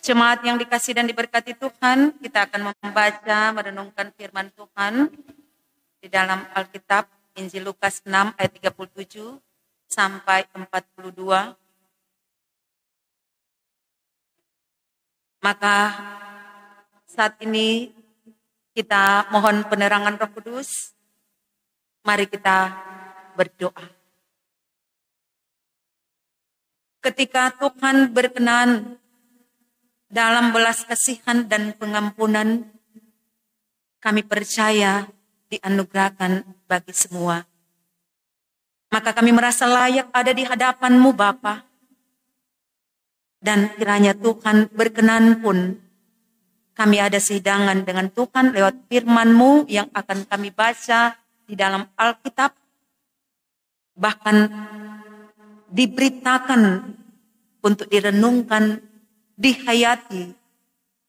Jemaat yang dikasih dan diberkati Tuhan, kita akan membaca, merenungkan firman Tuhan di dalam Alkitab, Injil Lukas 6 ayat 37 sampai 42. Maka saat ini kita mohon penerangan Roh Kudus. Mari kita berdoa. Ketika Tuhan berkenan dalam belas kasihan dan pengampunan, kami percaya dianugerahkan bagi semua. Maka kami merasa layak ada di hadapan-Mu Bapa. Dan kiranya Tuhan berkenan pun kami ada sehidangan dengan Tuhan lewat firman-Mu yang akan kami baca di dalam Alkitab. Bahkan diberitakan untuk direnungkan, dihayati,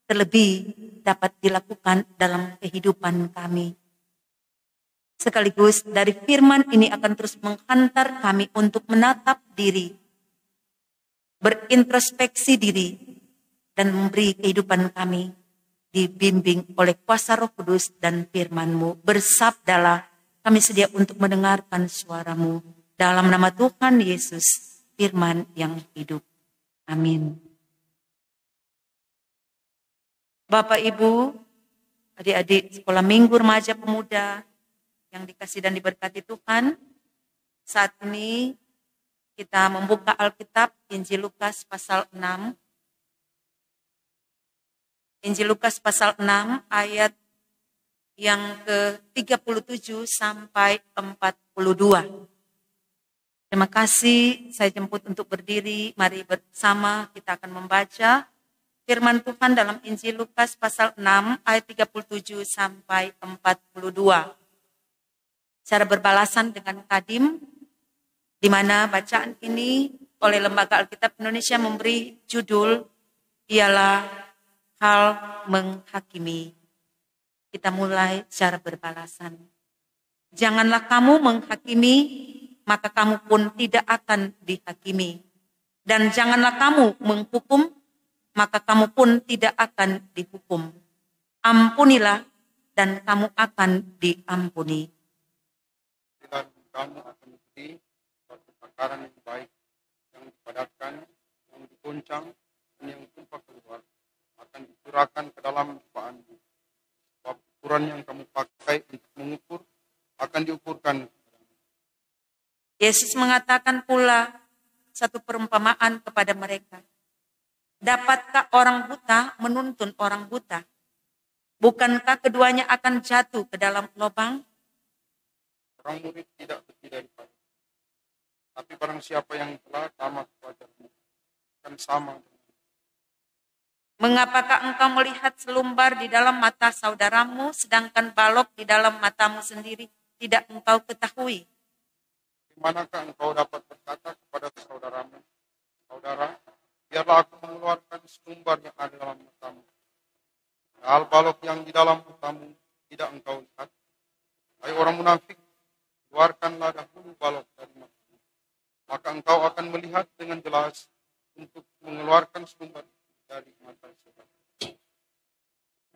terlebih dapat dilakukan dalam kehidupan kami. Sekaligus dari firman ini akan terus menghantar kami untuk menatap diri, berintrospeksi diri, dan memberi kehidupan kami dibimbing oleh kuasa Roh Kudus dan firman-Mu. Bersabdalah, kami sedia untuk mendengarkan suara-Mu. Dalam nama Tuhan Yesus, firman yang hidup. Amin. Bapak, Ibu, adik-adik sekolah minggu remaja pemuda yang dikasih dan diberkati Tuhan, saat ini kita membuka Alkitab Injil Lukas pasal 6. Injil Lukas pasal 6 ayat yang ke-37 sampai 42. Terima kasih, saya jemput untuk berdiri. Mari bersama kita akan membaca firman Tuhan dalam Injil Lukas pasal 6 ayat 37 sampai 42. Secara berbalasan dengan Kadim, di mana bacaan ini oleh Lembaga Alkitab Indonesia memberi judul ialah hal menghakimi. Kita mulai secara berbalasan. Janganlah kamu menghakimi, maka kamu pun tidak akan dihakimi. Dan janganlah kamu menghukum, maka kamu pun tidak akan dihukum. Ampunilah, dan kamu akan diampuni. Dan kamu akan menjadi suatu takaran yang baik, yang dipadatkan, yang digoncang, dan yang tumpah keluar, akan dicurahkan ke dalam cukupmu. Sebab ukuran yang kamu pakai untuk mengukur, akan diukurkan. Yesus mengatakan pula satu perumpamaan kepada mereka. Dapatkah orang buta menuntun orang buta? Bukankah keduanya akan jatuh ke dalam lubang? Orang murid tidak lebih daripada. Tapi barang siapa yang telah tamat belajarmu, akan sama. Mengapakah engkau melihat selumbar di dalam mata saudaramu, sedangkan balok di dalam matamu sendiri tidak engkau ketahui? Manakah engkau dapat berkata kepada saudaramu, saudara, biarlah aku mengeluarkan selumbar yang ada dalam matamu. Hal balok yang di dalam matamu tidak engkau lihat. Hai orang munafik, keluarkanlah dahulu balok dari matamu. Maka engkau akan melihat dengan jelas untuk mengeluarkan selumbar dari mata saudara.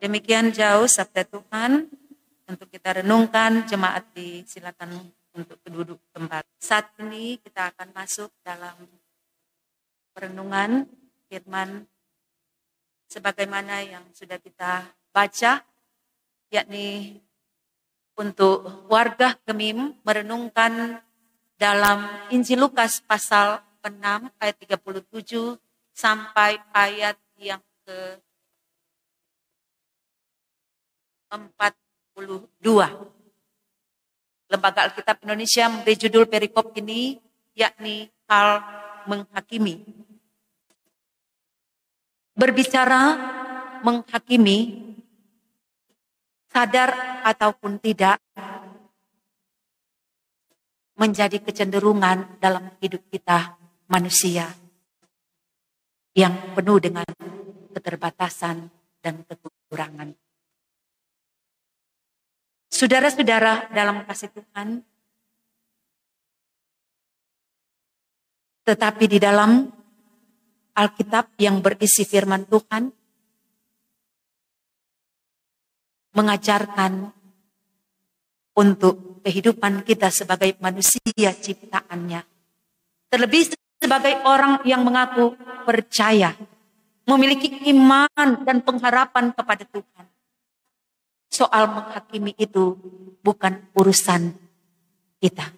Demikian jauh sabda Tuhan. Untuk kita renungkan, jemaat disilakan untuk duduk tempat. Saat ini kita akan masuk dalam perenungan firman sebagaimana yang sudah kita baca, yakni untuk warga Gemim merenungkan dalam Injil Lukas pasal 6 ayat 37 sampai ayat yang ke-42. Lembaga Alkitab Indonesia memberi judul perikop ini, yakni hal menghakimi. Berbicara menghakimi, sadar ataupun tidak, menjadi kecenderungan dalam hidup kita manusia yang penuh dengan keterbatasan dan kekurangan. Saudara-saudara dalam kasih Tuhan, tetapi di dalam Alkitab yang berisi firman Tuhan mengajarkan untuk kehidupan kita sebagai manusia ciptaannya. Terlebih sebagai orang yang mengaku percaya, memiliki iman dan pengharapan kepada Tuhan. Soal menghakimi itu bukan urusan kita,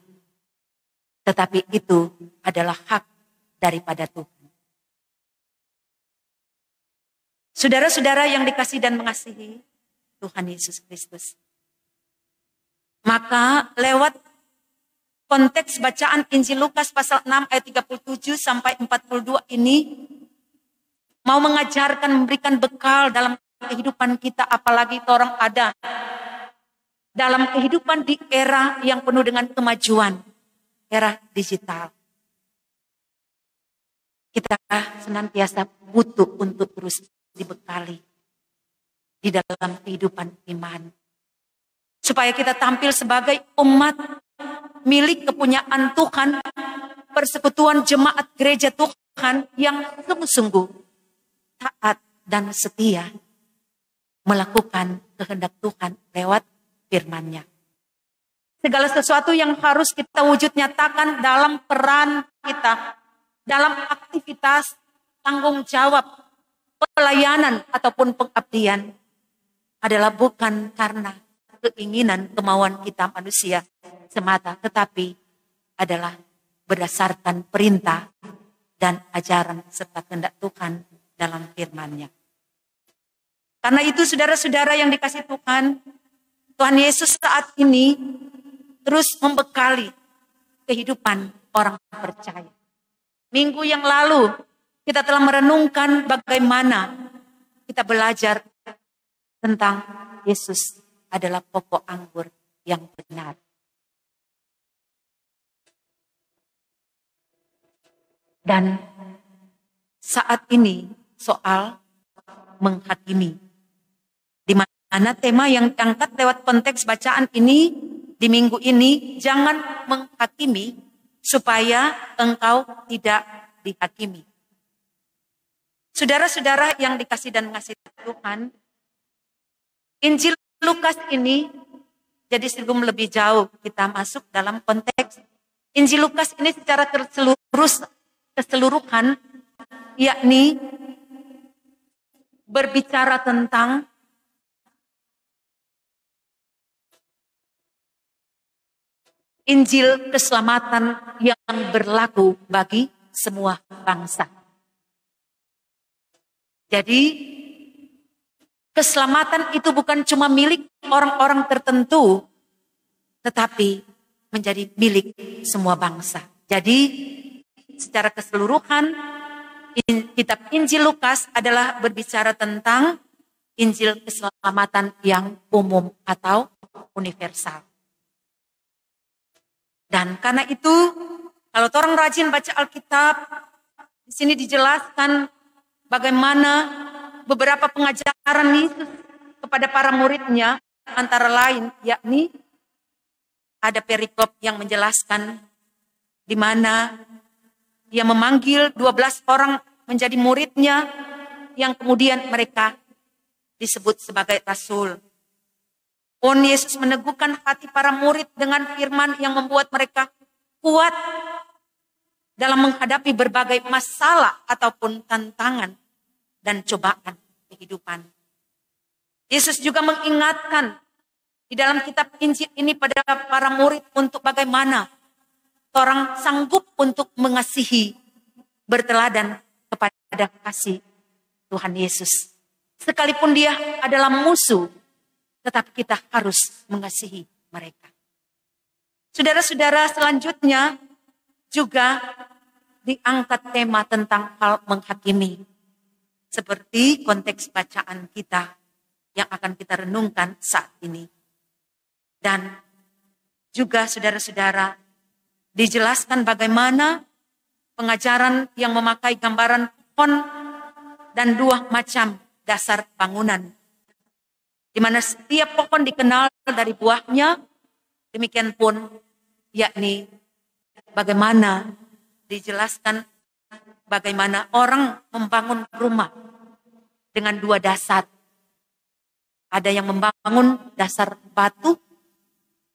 tetapi itu adalah hak daripada Tuhan. Saudara-saudara yang dikasihi dan mengasihi Tuhan Yesus Kristus, maka lewat konteks bacaan Injil Lukas pasal 6 ayat 37 sampai 42 ini mau mengajarkan, memberikan bekal dalam kehidupan kita, apalagi orang ada dalam kehidupan di era yang penuh dengan kemajuan, era digital. Kita senantiasa butuh untuk terus dibekali di dalam kehidupan iman, supaya kita tampil sebagai umat milik kepunyaan Tuhan, persekutuan jemaat gereja Tuhan yang sungguh-sungguh taat dan setia melakukan kehendak Tuhan lewat firman-Nya. Segala sesuatu yang harus kita wujud nyatakan dalam peran kita, dalam aktivitas, tanggung jawab, pelayanan ataupun pengabdian adalah bukan karena keinginan, kemauan kita manusia semata, tetapi adalah berdasarkan perintah dan ajaran serta kehendak Tuhan dalam firman-Nya. Karena itu saudara-saudara yang dikasihi Tuhan, Tuhan Yesus saat ini terus membekali kehidupan orang percaya. Minggu yang lalu kita telah merenungkan bagaimana kita belajar tentang Yesus adalah pokok anggur yang benar. Dan saat ini soal menghakimi, di mana tema yang diangkat lewat konteks bacaan ini di minggu ini, jangan menghakimi supaya engkau tidak dihakimi. Saudara-saudara yang dikasihi dan mengasihi Tuhan, Injil Lukas ini jadi sebelum lebih jauh kita masuk dalam konteks Injil Lukas ini secara keseluruhan, yakni berbicara tentang Injil keselamatan yang berlaku bagi semua bangsa. Jadi keselamatan itu bukan cuma milik orang-orang tertentu, tetapi menjadi milik semua bangsa. Jadi secara keseluruhan kitab Injil Lukas adalah berbicara tentang Injil keselamatan yang umum atau universal. Dan karena itu, kalau orang rajin baca Alkitab, di sini dijelaskan bagaimana beberapa pengajaran Yesus kepada para muridnya, antara lain yakni ada perikop yang menjelaskan di mana dia memanggil 12 orang menjadi muridnya, yang kemudian mereka disebut sebagai rasul. Yesus meneguhkan hati para murid dengan firman yang membuat mereka kuat dalam menghadapi berbagai masalah ataupun tantangan dan cobaan kehidupan. Yesus juga mengingatkan di dalam kitab Injil ini pada para murid untuk bagaimana orang sanggup untuk mengasihi, berteladan kepada kasih Tuhan Yesus. Sekalipun dia adalah musuh, tetapi kita harus mengasihi mereka. Saudara-saudara, selanjutnya juga diangkat tema tentang hal menghakimi. Seperti konteks bacaan kita yang akan kita renungkan saat ini. Dan juga saudara-saudara, dijelaskan bagaimana pengajaran yang memakai gambaran pohon dan dua macam dasar bangunan, di mana setiap pohon dikenal dari buahnya, demikian pun yakni bagaimana dijelaskan bagaimana orang membangun rumah dengan dua dasar. Ada yang membangun dasar batu,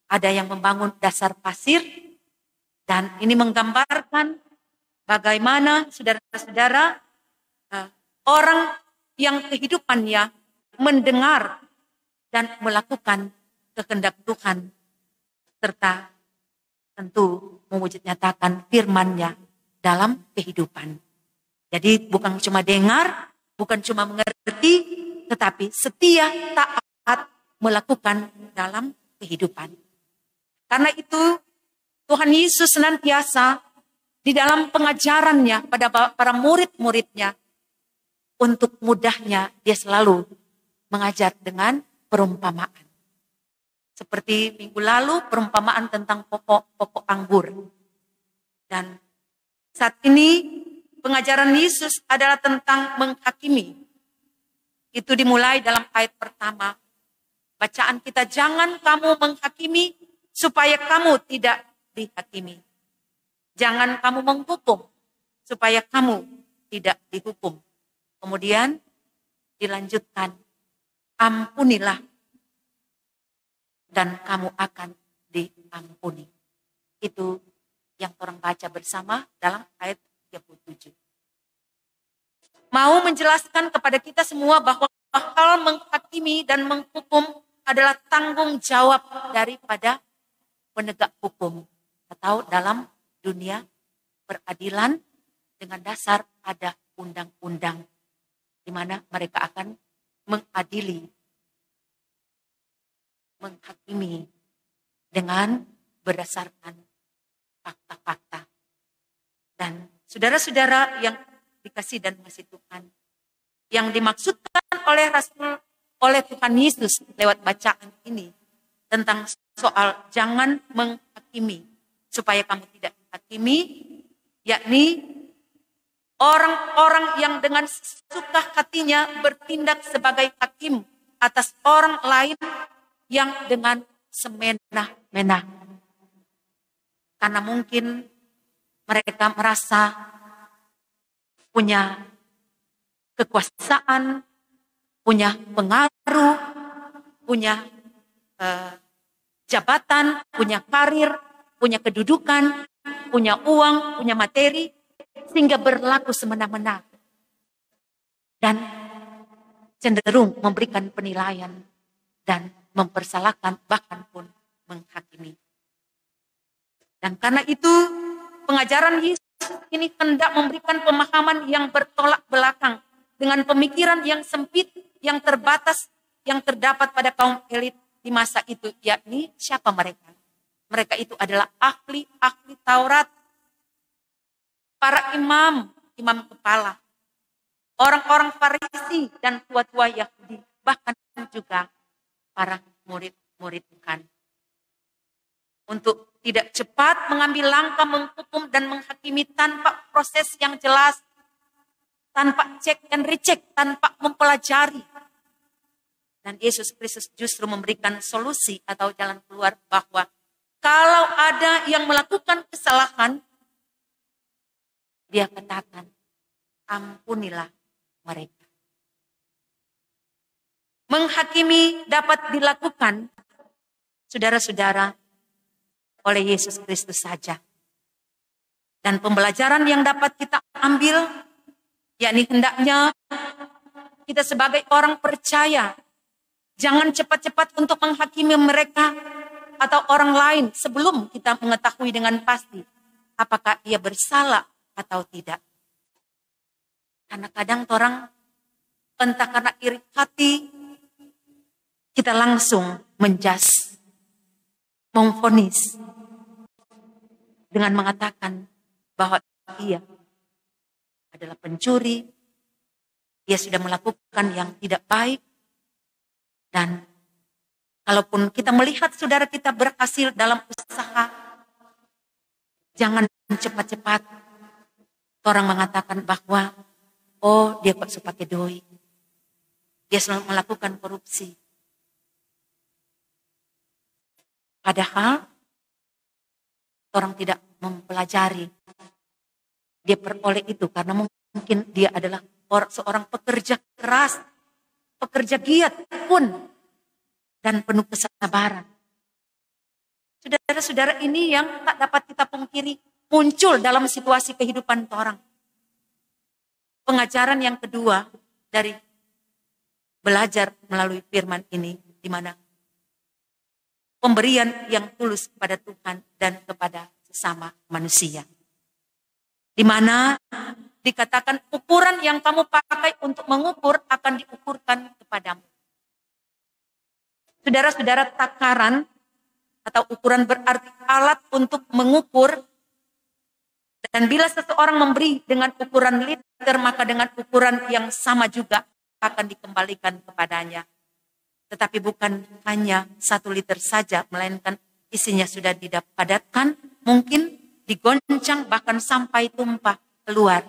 ada yang membangun dasar pasir, dan ini menggambarkan bagaimana saudara-saudara orang yang kehidupannya mendengar dan melakukan kehendak Tuhan, serta tentu mewujud nyatakan firman-Nya dalam kehidupan. Jadi bukan cuma dengar, bukan cuma mengerti, tetapi setia, taat, melakukan dalam kehidupan. Karena itu Tuhan Yesus senantiasa di dalam pengajarannya pada para murid-muridnya, untuk mudahnya dia selalu mengajar dengan perumpamaan. Seperti minggu lalu perumpamaan tentang pokok anggur. Dan saat ini pengajaran Yesus adalah tentang menghakimi. Itu dimulai dalam ayat pertama. Bacaan kita, jangan kamu menghakimi supaya kamu tidak dihakimi. Jangan kamu menghukum supaya kamu tidak dihukum. Kemudian dilanjutkan, ampunilah dan kamu akan diampuni. Itu yang orang baca bersama dalam ayat 37. Mau menjelaskan kepada kita semua bahwa hal menghakimi dan menghukum adalah tanggung jawab daripada penegak hukum. Atau dalam dunia peradilan dengan dasar ada undang-undang, di mana mereka akan mengadili, menghakimi dengan berdasarkan fakta-fakta. Dan saudara-saudara yang dikasih dan kasih Tuhan, yang dimaksudkan oleh Tuhan Yesus lewat bacaan ini tentang soal jangan menghakimi supaya kamu tidak hakimi, yakni orang-orang yang dengan suka hatinya bertindak sebagai hakim atas orang lain yang dengan semena-mena. Karena mungkin mereka merasa punya kekuasaan, punya pengaruh, punya jabatan, punya karir, punya kedudukan, punya uang, punya materi, sehingga berlaku semena-mena dan cenderung memberikan penilaian dan mempersalahkan, bahkan pun menghakimi. Dan karena itu pengajaran Yesus ini hendak memberikan pemahaman yang bertolak belakang dengan pemikiran yang sempit, yang terbatas, yang terdapat pada kaum elit di masa itu, yakni siapa mereka? Mereka itu adalah ahli-ahli Taurat, para imam kepala, orang-orang Farisi dan tua-tua Yahudi, bahkan juga para murid-murid Tuhan. Untuk tidak cepat mengambil langkah menghukum dan menghakimi tanpa proses yang jelas, tanpa cek and recheck, tanpa mempelajari. Dan Yesus Kristus justru memberikan solusi atau jalan keluar bahwa kalau ada yang melakukan kesalahan, dia katakan, ampunilah mereka. Menghakimi dapat dilakukan, saudara-saudara, oleh Yesus Kristus saja. Dan pembelajaran yang dapat kita ambil, yakni hendaknya kita sebagai orang percaya, jangan cepat-cepat untuk menghakimi mereka atau orang lain sebelum kita mengetahui dengan pasti apakah ia bersalah atau tidak. Karena kadang orang entah karena iri hati, kita langsung menjas, memvonis dengan mengatakan bahwa ia adalah pencuri, ia sudah melakukan yang tidak baik, dan kalaupun kita melihat saudara kita berhasil dalam usaha, jangan cepat-cepat orang mengatakan bahwa oh dia kok suka pakai doi, dia selalu melakukan korupsi. Padahal orang tidak mempelajari Dia peroleh itu karena mungkin dia adalah seorang pekerja keras, pekerja giat pun, dan penuh kesabaran. Saudara-saudara, ini yang tak dapat kita pungkiri muncul dalam situasi kehidupan orang. Pengajaran yang kedua dari belajar melalui firman ini, di mana pemberian yang tulus kepada Tuhan dan kepada sesama manusia. Di mana dikatakan ukuran yang kamu pakai untuk mengukur akan diukurkan kepadamu. Saudara-saudara, takaran atau ukuran berarti alat untuk mengukur, dan bila seseorang memberi dengan ukuran liter, maka dengan ukuran yang sama juga akan dikembalikan kepadanya. Tetapi bukan hanya 1 liter saja, melainkan isinya sudah dipadatkan, mungkin digoncang bahkan sampai tumpah keluar.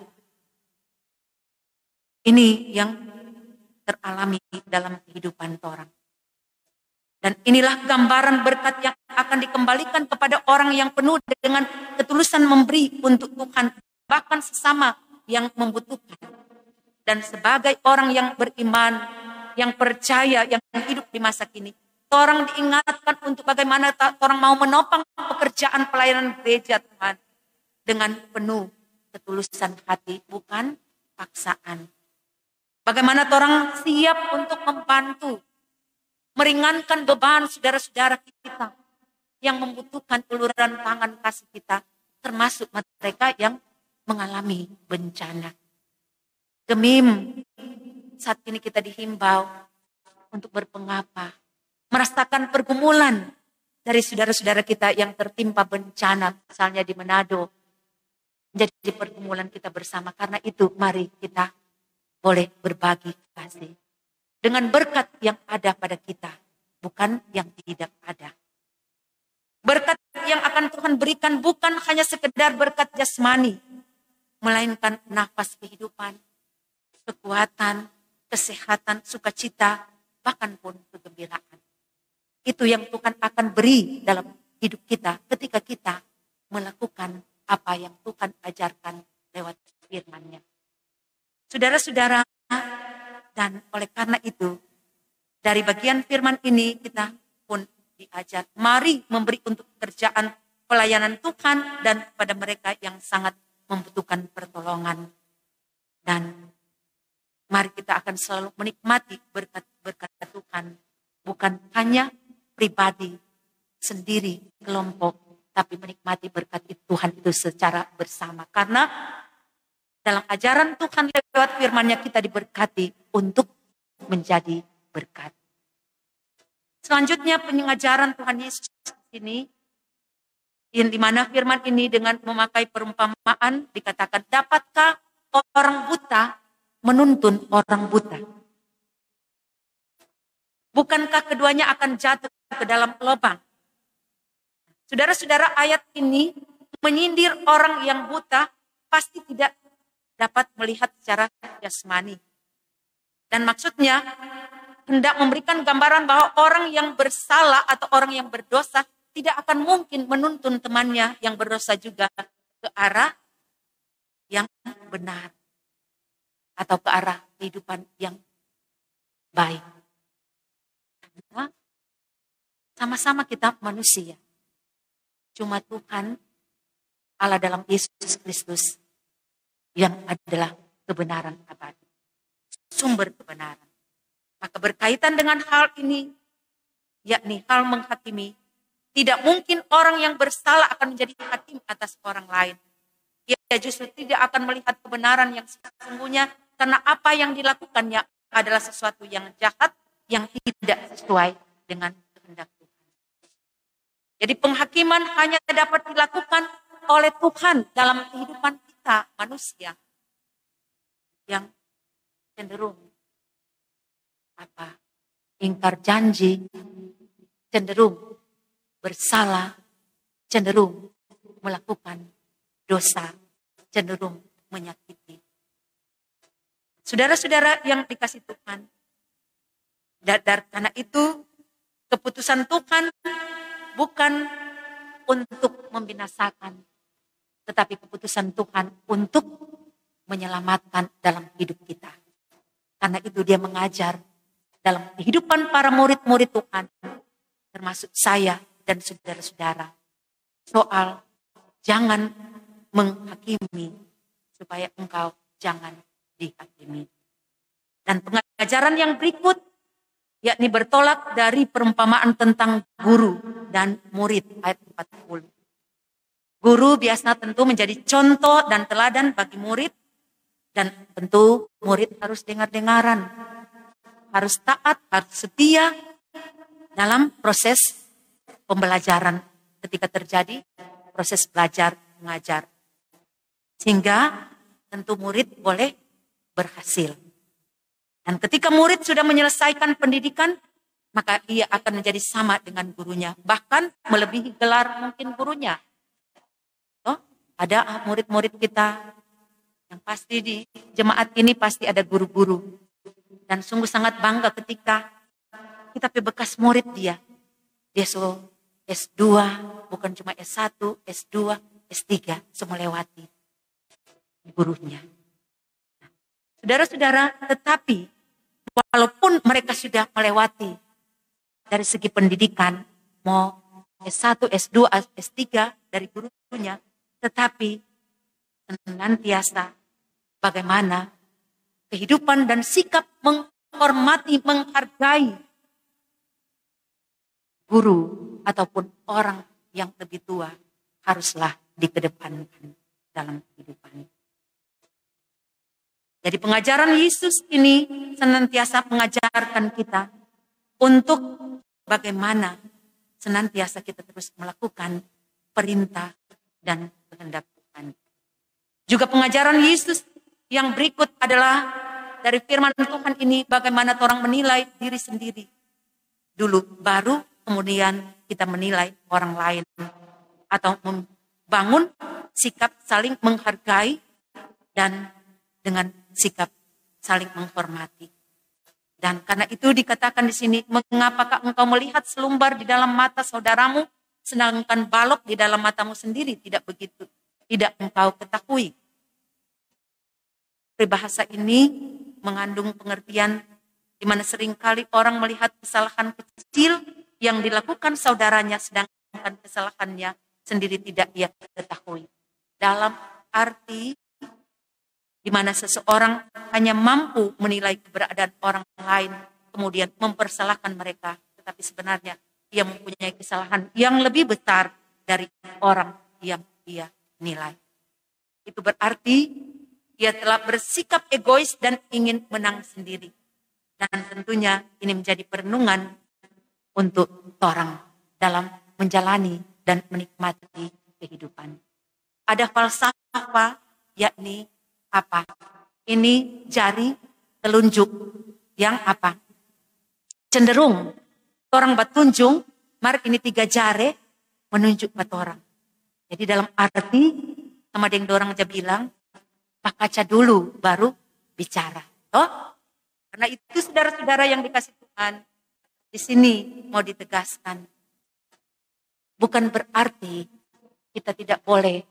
Ini yang teralami dalam kehidupan orang. Dan inilah gambaran berkat yang akan dikembalikan kepada orang yang penuh dengan ketulusan memberi untuk Tuhan, bahkan sesama yang membutuhkan. Dan sebagai orang yang beriman, yang percaya, yang hidup di masa kini, orang diingatkan untuk bagaimana orang mau menopang pekerjaan pelayanan gereja Tuhan dengan penuh ketulusan hati, bukan paksaan. Bagaimana orang siap untuk membantu, meringankan beban saudara-saudara kita yang membutuhkan uluran tangan kasih kita, termasuk mereka yang mengalami bencana. Gemim, saat ini kita dihimbau untuk berpengapa, merasakan pergumulan dari saudara-saudara kita yang tertimpa bencana, misalnya di Manado. Jadi pergumulan kita bersama, karena itu mari kita boleh berbagi kasih dengan berkat yang ada pada kita, bukan yang tidak ada. Berkat yang akan Tuhan berikan bukan hanya sekedar berkat jasmani, melainkan nafas kehidupan, kekuatan, kesehatan, sukacita, bahkan pun kegembiraan. Itu yang Tuhan akan beri dalam hidup kita ketika kita melakukan apa yang Tuhan ajarkan lewat firman-Nya. Saudara-saudara, dan oleh karena itu, dari bagian firman ini kita pun diajar, mari memberi untuk pekerjaan pelayanan Tuhan dan kepada mereka yang sangat membutuhkan pertolongan. Dan mari kita akan selalu menikmati berkat-berkat Tuhan, bukan hanya pribadi, sendiri, kelompok, tapi menikmati berkat Tuhan itu secara bersama. Karena dalam ajaran Tuhan lewat firman-Nya kita diberkati untuk menjadi berkat. Selanjutnya pengajaran Tuhan Yesus ini, di mana firman ini dengan memakai perumpamaan dikatakan, dapatkah orang buta menuntun orang buta? Bukankah keduanya akan jatuh ke dalam lubang? Saudara-saudara, ayat ini menyindir orang yang buta pasti tidak dapat melihat secara jasmani. Dan maksudnya hendak memberikan gambaran bahwa orang yang bersalah atau orang yang berdosa tidak akan mungkin menuntun temannya yang berdosa juga ke arah yang benar atau ke arah kehidupan yang baik. Karena sama-sama kita manusia. Cuma Tuhan Allah dalam Yesus Kristus yang adalah kebenaran abadi, sumber kebenaran. Maka berkaitan dengan hal ini, yakni hal menghakimi, tidak mungkin orang yang bersalah akan menjadi hakim atas orang lain. Ia justru tidak akan melihat kebenaran yang sesungguhnya, karena apa yang dilakukannya adalah sesuatu yang jahat, yang tidak sesuai dengan kehendak Tuhan. Jadi penghakiman hanya dapat dilakukan oleh Tuhan dalam kehidupan kita manusia yang cenderung ingkar janji, cenderung bersalah, cenderung melakukan dosa, cenderung menyakiti. Saudara-saudara yang dikasih Tuhan, karena itu keputusan Tuhan bukan untuk membinasakan, tetapi keputusan Tuhan untuk menyelamatkan dalam hidup kita. Karena itu dia mengajar dalam kehidupan para murid-murid Tuhan, termasuk saya dan saudara-saudara, soal jangan menghakimi supaya engkau jangan dihakimi. Dan pengajaran yang berikut yakni bertolak dari perumpamaan tentang guru dan murid ayat 40. Guru biasa tentu menjadi contoh dan teladan bagi murid, dan tentu murid harus dengar-dengaran, harus taat, harus setia dalam proses pembelajaran ketika terjadi proses belajar mengajar. Sehingga tentu murid boleh berhasil. Dan ketika murid sudah menyelesaikan pendidikan, maka ia akan menjadi sama dengan gurunya. Bahkan melebihi gelar mungkin gurunya. Oh, ada murid-murid kita yang pasti di jemaat ini pasti ada guru-guru. Dan sungguh sangat bangga ketika kita bekas murid dia. Dia so S2, bukan cuma S1, S2, S3, semua lewati gurunya. Saudara-saudara, tetapi walaupun mereka sudah melewati dari segi pendidikan, mau S1, S2, S3 dari gurunya, tetapi senantiasa bagaimana kehidupan dan sikap menghormati, menghargai guru ataupun orang yang lebih tua haruslah dikedepankan dalam kehidupan. Jadi pengajaran Yesus ini senantiasa mengajarkan kita untuk bagaimana senantiasa kita terus melakukan perintah dan kehendak Tuhan. Juga pengajaran Yesus yang berikut adalah dari firman Tuhan ini bagaimana orang menilai diri sendiri. Dulu baru kemudian kita menilai orang lain. Atau membangun sikap saling menghargai dan dengan sikap saling menghormati. Dan karena itu dikatakan di sini, mengapakah engkau melihat selumbar di dalam mata saudaramu, sedangkan balok di dalam matamu sendiri tidak begitu, tidak engkau ketahui. Peribahasa ini mengandung pengertian di mana seringkali orang melihat kesalahan kecil yang dilakukan saudaranya, sedangkan kesalahannya sendiri tidak ia ketahui. Dalam arti di mana seseorang hanya mampu menilai keberadaan orang lain, kemudian mempersalahkan mereka, tetapi sebenarnya ia mempunyai kesalahan yang lebih besar dari orang yang ia nilai. Itu berarti ia telah bersikap egois dan ingin menang sendiri. Dan tentunya ini menjadi perenungan untuk orang dalam menjalani dan menikmati kehidupan. Ada falsafah, yakni apa? Ini jari telunjuk yang apa? Cenderung orang batunjung, mari ini 3 jari menunjuk buat orang. Jadi dalam arti sama yang dorang aja bilang, pak kaca dulu baru bicara. Toh? Karena itu saudara-saudara yang dikasih Tuhan, di sini mau ditegaskan. Bukan berarti kita tidak boleh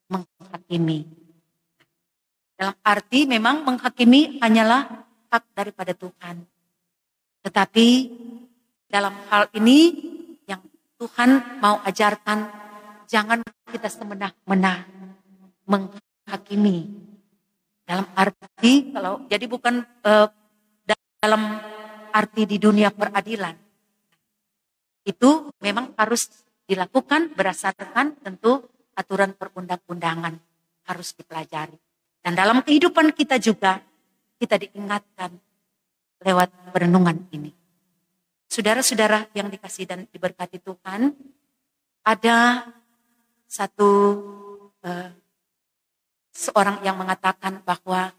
menghakimi. Dalam arti memang menghakimi hanyalah hak daripada Tuhan. Tetapi dalam hal ini yang Tuhan mau ajarkan, jangan kita semena-mena menghakimi. Dalam arti, kalau jadi bukan dalam arti di dunia peradilan. Itu memang harus dilakukan berdasarkan tentu aturan perundang-undangan harus dipelajari. Dan dalam kehidupan kita juga, kita diingatkan lewat perenungan ini. Saudara-saudara yang dikasih dan diberkati Tuhan, ada satu seorang yang mengatakan bahwa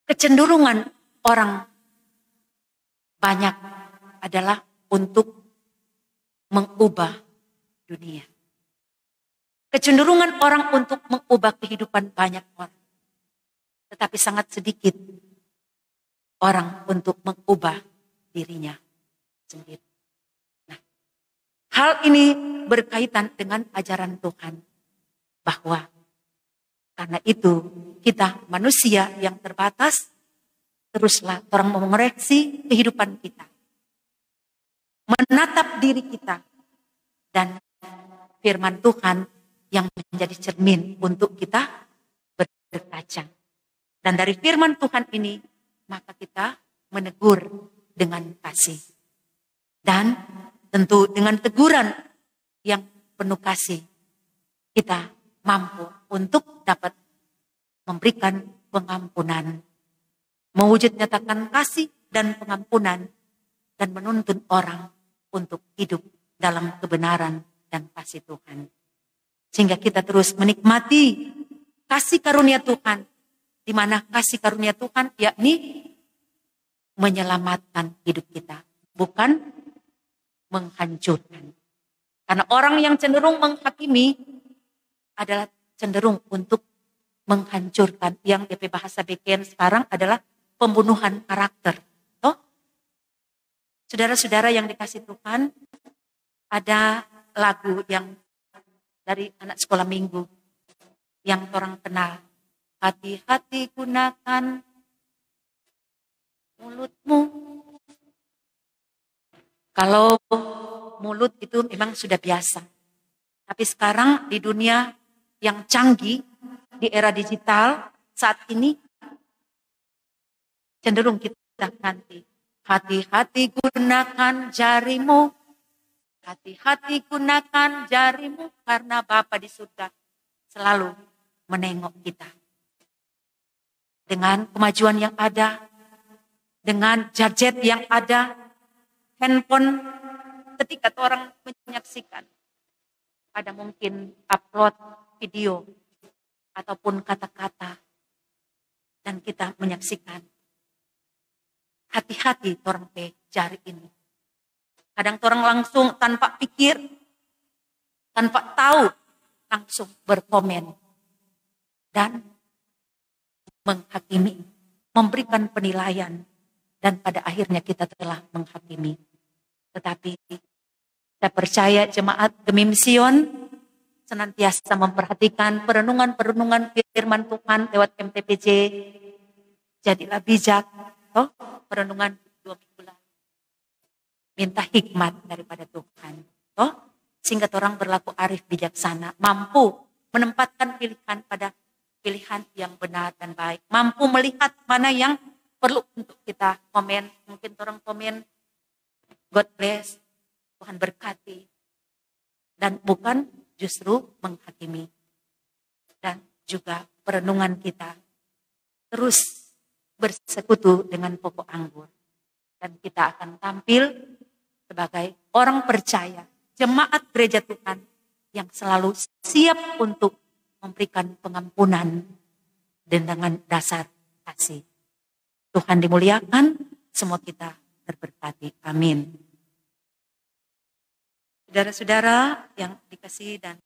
kecenderungan orang banyak adalah untuk mengubah dunia. Kecenderungan orang untuk mengubah kehidupan banyak orang. Tetapi sangat sedikit orang untuk mengubah dirinya sendiri. Nah, hal ini berkaitan dengan ajaran Tuhan. bahwa karena itu kita manusia yang terbatas, teruslah orang mengoreksi kehidupan kita. Menatap diri kita dan firman Tuhan yang menjadi cermin untuk kita berkaca. Dan dari firman Tuhan ini, maka kita menegur dengan kasih. Dan tentu dengan teguran yang penuh kasih, kita mampu untuk dapat memberikan pengampunan. Mewujud nyatakan kasih dan pengampunan dan menuntun orang untuk hidup dalam kebenaran dan kasih Tuhan. Sehingga kita terus menikmati kasih karunia Tuhan, di mana kasih karunia Tuhan yakni menyelamatkan hidup kita, bukan menghancurkan. Karena orang yang cenderung menghakimi adalah cenderung untuk menghancurkan. Yang DP bahasa beken sekarang adalah pembunuhan karakter. Toh? Saudara-saudara yang dikasih Tuhan, ada lagu yang dari anak sekolah minggu yang orang kenal. Hati-hati gunakan mulutmu. Kalau mulut itu memang sudah biasa. Tapi sekarang di dunia yang canggih, di era digital saat ini, cenderung kita ganti. Hati-hati gunakan jarimu. Hati-hati gunakan jarimu karena Bapa di surga selalu menengok kita. Dengan kemajuan yang ada, dengan gadget yang ada, handphone ketika orang menyaksikan, ada mungkin upload video ataupun kata-kata dan kita menyaksikan. Hati-hati orang jari ini. Kadang orang langsung tanpa pikir, tanpa tahu, langsung berkomen. Dan menghakimi, memberikan penilaian. Dan pada akhirnya kita telah menghakimi. Tetapi saya percaya jemaat Gemim Sion senantiasa memperhatikan perenungan-perenungan firman Tuhan lewat MTPJ. Jadilah bijak. Toh, perenungan 2 minggu lalu. Minta hikmat daripada Tuhan. Toh, sehingga orang berlaku arif bijaksana. Mampu menempatkan pilihan pada pilihan yang benar dan baik. Mampu melihat mana yang perlu untuk kita komen. Mungkin orang komen, God bless, Tuhan berkati. Dan bukan justru menghakimi. Dan juga perenungan kita terus bersekutu dengan pokok anggur. Dan kita akan tampil sebagai orang percaya, jemaat gereja Tuhan yang selalu siap untuk memberikan pengampunan dan dengan dasar kasih. Tuhan dimuliakan, semua kita terberkati. Amin. Saudara-saudara yang dikasihi dan